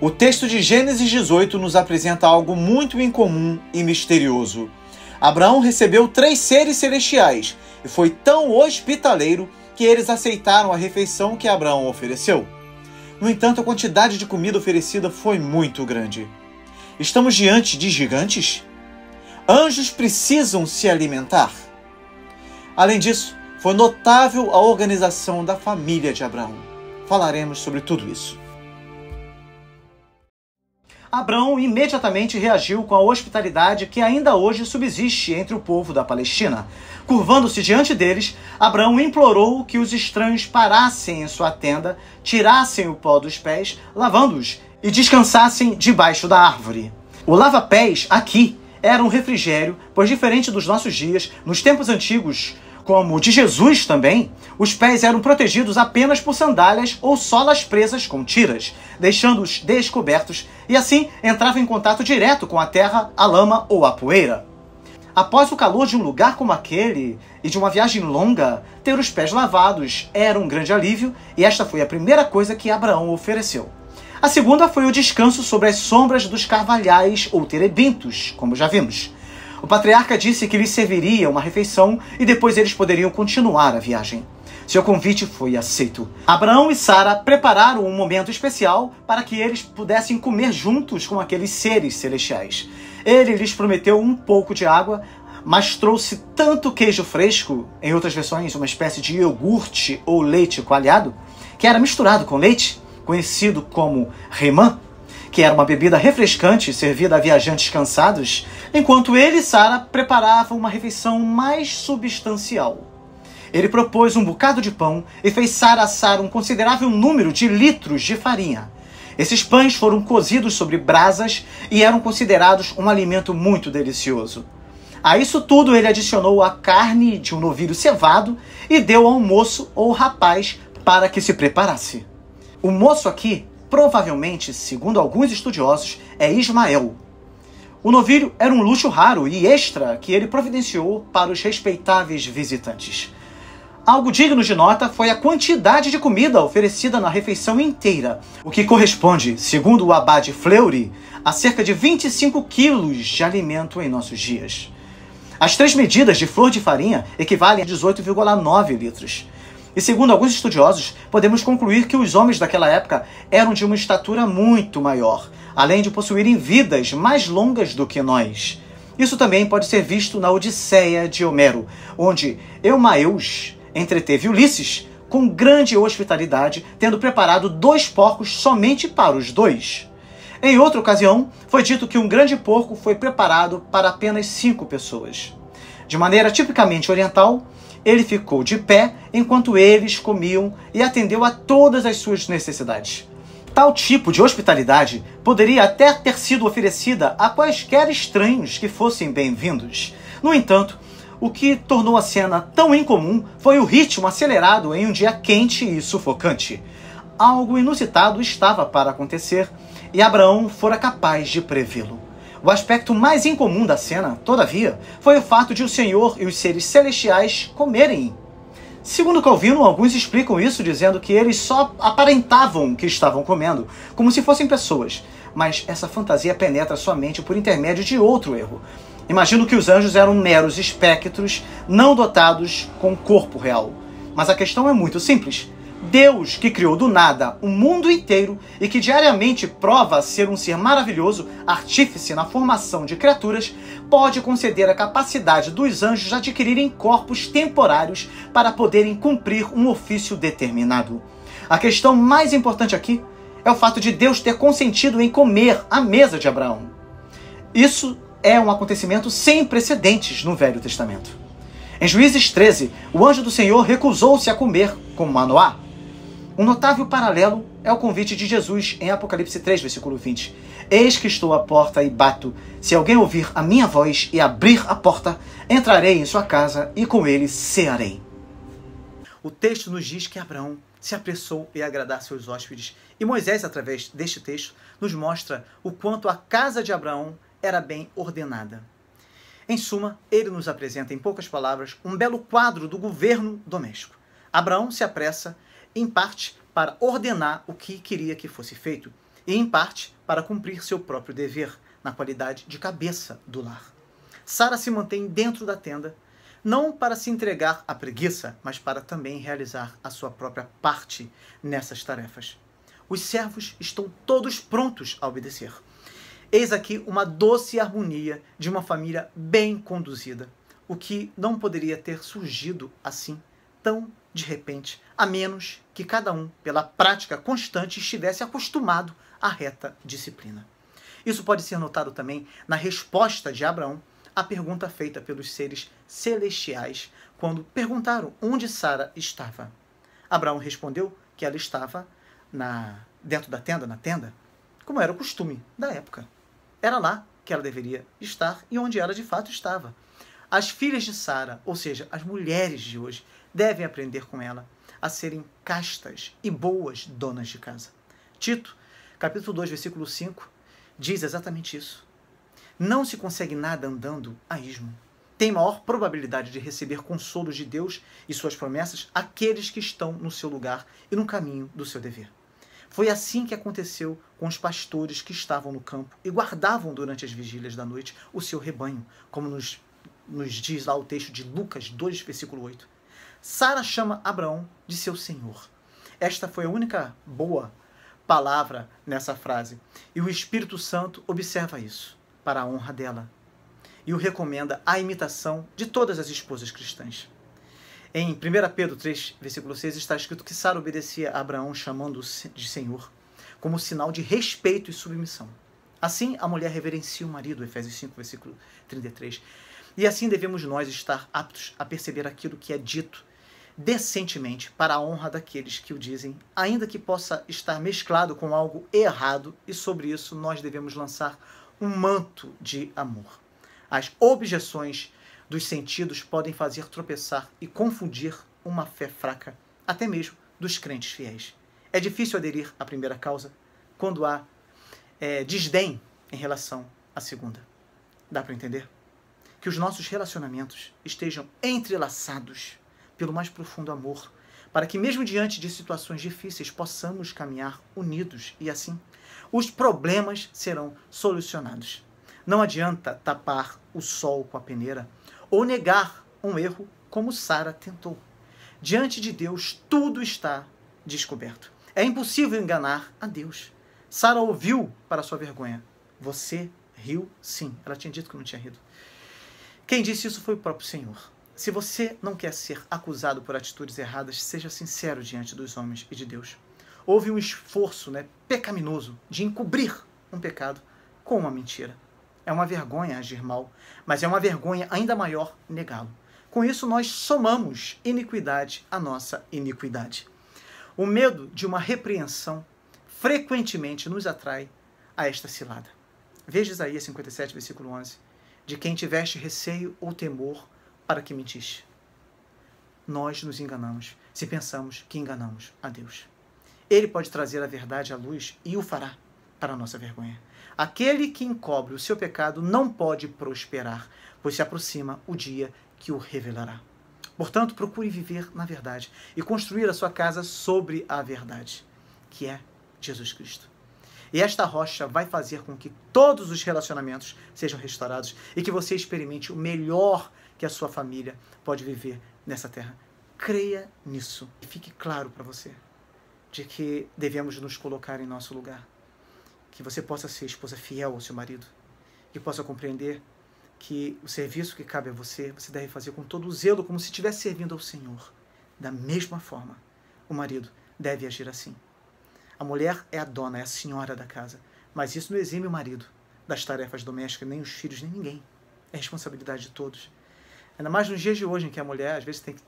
O texto de Gênesis 18 nos apresenta algo muito incomum e misterioso. Abraão recebeu 3 seres celestiais e foi tão hospitaleiro que eles aceitaram a refeição que Abraão ofereceu. No entanto, a quantidade de comida oferecida foi muito grande. Estamos diante de gigantes? Anjos precisam se alimentar? Além disso, foi notável a organização da família de Abraão. Falaremos sobre tudo isso. Abraão imediatamente reagiu com a hospitalidade que ainda hoje subsiste entre o povo da Palestina. Curvando-se diante deles, Abraão implorou que os estranhos parassem em sua tenda, tirassem o pó dos pés, lavando-os, e descansassem debaixo da árvore. O lava-pés aqui era um refrigério, pois diferente dos nossos dias, nos tempos antigos, como o de Jesus também, os pés eram protegidos apenas por sandálias ou solas presas com tiras, deixando-os descobertos e assim entrava em contato direto com a terra, a lama ou a poeira. Após o calor de um lugar como aquele e de uma viagem longa, ter os pés lavados era um grande alívio e esta foi a primeira coisa que Abraão ofereceu. A segunda foi o descanso sobre as sombras dos carvalhais ou terebintos, como já vimos. O patriarca disse que lhes serviria uma refeição e depois eles poderiam continuar a viagem. Seu convite foi aceito. Abraão e Sara prepararam um momento especial para que eles pudessem comer juntos com aqueles seres celestiais. Ele lhes prometeu um pouco de água, mas trouxe tanto queijo fresco, em outras versões uma espécie de iogurte ou leite coalhado, que era misturado com leite, conhecido como remã, que era uma bebida refrescante servida a viajantes cansados, enquanto ele e Sara preparavam uma refeição mais substancial. Ele propôs um bocado de pão e fez Sara assar um considerável número de litros de farinha. Esses pães foram cozidos sobre brasas e eram considerados um alimento muito delicioso. A isso tudo ele adicionou a carne de um novilho cevado e deu ao moço ou rapaz para que se preparasse. O moço aqui, provavelmente, segundo alguns estudiosos, é Ismael. O novilho era um luxo raro e extra que ele providenciou para os respeitáveis visitantes. Algo digno de nota foi a quantidade de comida oferecida na refeição inteira, o que corresponde, segundo o abade Fleury, a cerca de 25 quilos de alimento em nossos dias. As 3 medidas de flor de farinha equivalem a 18,9 litros. E segundo alguns estudiosos, podemos concluir que os homens daquela época eram de uma estatura muito maior, além de possuírem vidas mais longas do que nós. Isso também pode ser visto na Odisseia de Homero, onde Eumaeus entreteve Ulisses com grande hospitalidade, tendo preparado 2 porcos somente para os 2. Em outra ocasião, foi dito que um grande porco foi preparado para apenas 5 pessoas. De maneira tipicamente oriental, ele ficou de pé enquanto eles comiam e atendeu a todas as suas necessidades. Tal tipo de hospitalidade poderia até ter sido oferecida a quaisquer estranhos que fossem bem-vindos. No entanto, o que tornou a cena tão incomum foi o ritmo acelerado em um dia quente e sufocante. Algo inusitado estava para acontecer e Abraão fora capaz de prevê-lo. O aspecto mais incomum da cena, todavia, foi o fato de o Senhor e os seres celestiais comerem. Segundo Calvino, alguns explicam isso dizendo que eles só aparentavam que estavam comendo, como se fossem pessoas. Mas essa fantasia penetra somente por intermédio de outro erro. Imagino que os anjos eram meros espectros não dotados com corpo real. Mas a questão é muito simples. Deus, que criou do nada o mundo inteiro e que diariamente prova ser um ser maravilhoso, artífice na formação de criaturas, pode conceder a capacidade dos anjos adquirirem corpos temporários para poderem cumprir um ofício determinado. A questão mais importante aqui é o fato de Deus ter consentido em comer à mesa de Abraão. Isso é um acontecimento sem precedentes no Velho Testamento. Em Juízes 13, o anjo do Senhor recusou-se a comer com Manoá. Um notável paralelo é o convite de Jesus em Apocalipse 3, versículo 20. Eis que estou à porta e bato. Se alguém ouvir a minha voz e abrir a porta, entrarei em sua casa e com ele cearei. O texto nos diz que Abraão se apressou em agradar seus hóspedes. E Moisés, através deste texto, nos mostra o quanto a casa de Abraão era bem ordenada. Em suma, ele nos apresenta, em poucas palavras, um belo quadro do governo doméstico. Abraão se apressa, em parte, para ordenar o que queria que fosse feito. e, em parte, para cumprir seu próprio dever, na qualidade de cabeça do lar. Sara se mantém dentro da tenda, não para se entregar à preguiça, mas para também realizar a sua própria parte nessas tarefas. Os servos estão todos prontos a obedecer. Eis aqui uma doce harmonia de uma família bem conduzida, o que não poderia ter surgido assim, tão de repente, a menos que cada um, pela prática constante, estivesse acostumado à reta disciplina. Isso pode ser notado também na resposta de Abraão à pergunta feita pelos seres celestiais quando perguntaram onde Sara estava. Abraão respondeu que ela estava dentro da tenda, na tenda, como era o costume da época. Era lá que ela deveria estar e onde ela de fato estava. As filhas de Sara, ou seja, as mulheres de hoje, devem aprender com ela a serem castas e boas donas de casa. Tito, capítulo 2, versículo 5, diz exatamente isso. Não se consegue nada andando a esmo. Tem maior probabilidade de receber consolos de Deus e suas promessas aqueles que estão no seu lugar e no caminho do seu dever. Foi assim que aconteceu com os pastores que estavam no campo e guardavam durante as vigílias da noite o seu rebanho, como nos diz lá o texto de Lucas 2, versículo 8. Sara chama Abraão de seu senhor. Esta foi a única boa palavra nessa frase. E o Espírito Santo observa isso, para a honra dela, e o recomenda à imitação de todas as esposas cristãs. Em 1 Pedro 3, versículo 6, está escrito que Sara obedecia a Abraão chamando-o de Senhor, como sinal de respeito e submissão. Assim, a mulher reverencia o marido, Efésios 5, versículo 33. E assim devemos nós estar aptos a perceber aquilo que é dito decentemente para a honra daqueles que o dizem, ainda que possa estar mesclado com algo errado, e sobre isso nós devemos lançar um manto de amor. As objeções dos sentidos podem fazer tropeçar e confundir uma fé fraca, até mesmo dos crentes fiéis. É difícil aderir à primeira causa quando há desdém em relação à segunda. Dá para entender? Que os nossos relacionamentos estejam entrelaçados pelo mais profundo amor, para que mesmo diante de situações difíceis possamos caminhar unidos e assim os problemas serão solucionados. Não adianta tapar o sol com a peneira ou negar um erro como Sara tentou. Diante de Deus tudo está descoberto. É impossível enganar a Deus. Sara ouviu para sua vergonha. Você riu? Sim. Ela tinha dito que não tinha rido. Quem disse isso foi o próprio Senhor. Se você não quer ser acusado por atitudes erradas, seja sincero diante dos homens e de Deus. Houve um esforço pecaminoso de encobrir um pecado com uma mentira. É uma vergonha agir mal, mas é uma vergonha ainda maior negá-lo. Com isso, nós somamos iniquidade à nossa iniquidade. O medo de uma repreensão frequentemente nos atrai a esta cilada. Veja Isaías 57, versículo 11. De quem tiveste receio ou temor, para que mentiste? Nós nos enganamos se pensamos que enganamos a Deus. Ele pode trazer a verdade à luz e o fará para a nossa vergonha. Aquele que encobre o seu pecado não pode prosperar, pois se aproxima o dia que o revelará. Portanto, procure viver na verdade e construir a sua casa sobre a verdade, que é Jesus Cristo. E esta rocha vai fazer com que todos os relacionamentos sejam restaurados e que você experimente o melhor que a sua família pode viver nessa terra. Creia nisso e fique claro para você de que devemos nos colocar em nosso lugar. Que você possa ser esposa fiel ao seu marido, que possa compreender que o serviço que cabe a você, você deve fazer com todo o zelo, como se estivesse servindo ao Senhor. Da mesma forma, o marido deve agir assim. A mulher é a dona, é a senhora da casa, mas isso não exime o marido das tarefas domésticas, nem os filhos, nem ninguém. É responsabilidade de todos. Ainda mais nos dias de hoje, em que a mulher, às vezes, tem que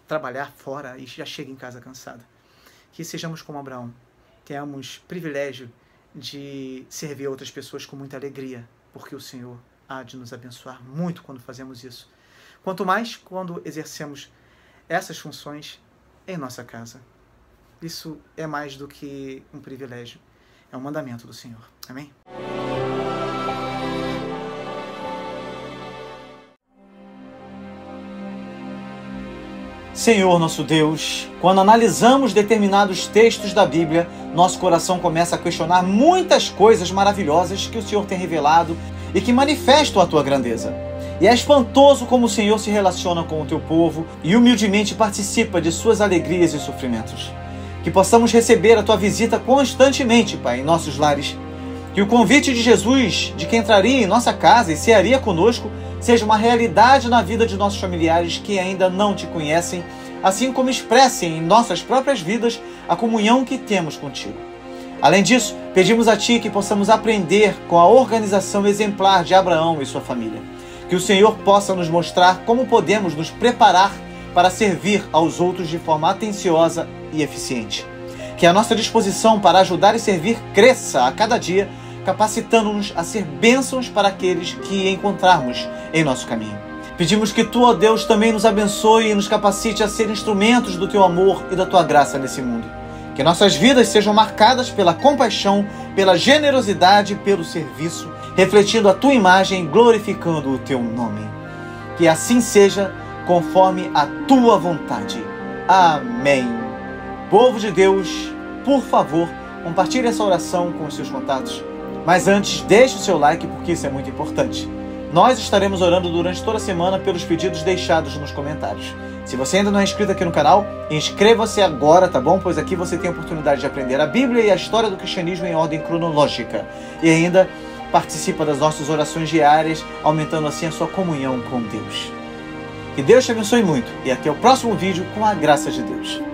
trabalhar fora e já chega em casa cansada. Que sejamos como Abraão, tenhamos privilégio de servir outras pessoas com muita alegria, porque o Senhor há de nos abençoar muito quando fazemos isso. Quanto mais quando exercemos essas funções em nossa casa. Isso é mais do que um privilégio, é um mandamento do Senhor. Amém? Senhor nosso Deus, quando analisamos determinados textos da Bíblia, nosso coração começa a questionar muitas coisas maravilhosas que o Senhor tem revelado e que manifestam a tua grandeza. E é espantoso como o Senhor se relaciona com o teu povo e humildemente participa de suas alegrias e sofrimentos. Que possamos receber a tua visita constantemente, Pai, em nossos lares. Que o convite de Jesus, de que entraria em nossa casa e cearia conosco, seja uma realidade na vida de nossos familiares que ainda não te conhecem, assim como expressem em nossas próprias vidas a comunhão que temos contigo. Além disso, pedimos a Ti que possamos aprender com a organização exemplar de Abraão e sua família. Que o Senhor possa nos mostrar como podemos nos preparar para servir aos outros de forma atenciosa e eficiente. Que a nossa disposição para ajudar e servir cresça a cada dia, capacitando-nos a ser bênçãos para aqueles que encontrarmos em nosso caminho. Pedimos que Tu, ó Deus, também nos abençoe e nos capacite a ser instrumentos do Teu amor e da Tua graça nesse mundo. Que nossas vidas sejam marcadas pela compaixão, pela generosidade e pelo serviço, refletindo a Tua imagem e glorificando o Teu nome. Que assim seja, conforme a Tua vontade. Amém. Povo de Deus, por favor, compartilhe essa oração com os seus contatos. Mas antes, deixe o seu like, porque isso é muito importante. Nós estaremos orando durante toda a semana pelos pedidos deixados nos comentários. Se você ainda não é inscrito aqui no canal, inscreva-se agora, tá bom? Pois aqui você tem a oportunidade de aprender a Bíblia e a história do cristianismo em ordem cronológica. E ainda participa das nossas orações diárias, aumentando assim a sua comunhão com Deus. Que Deus te abençoe muito e até o próximo vídeo com a graça de Deus.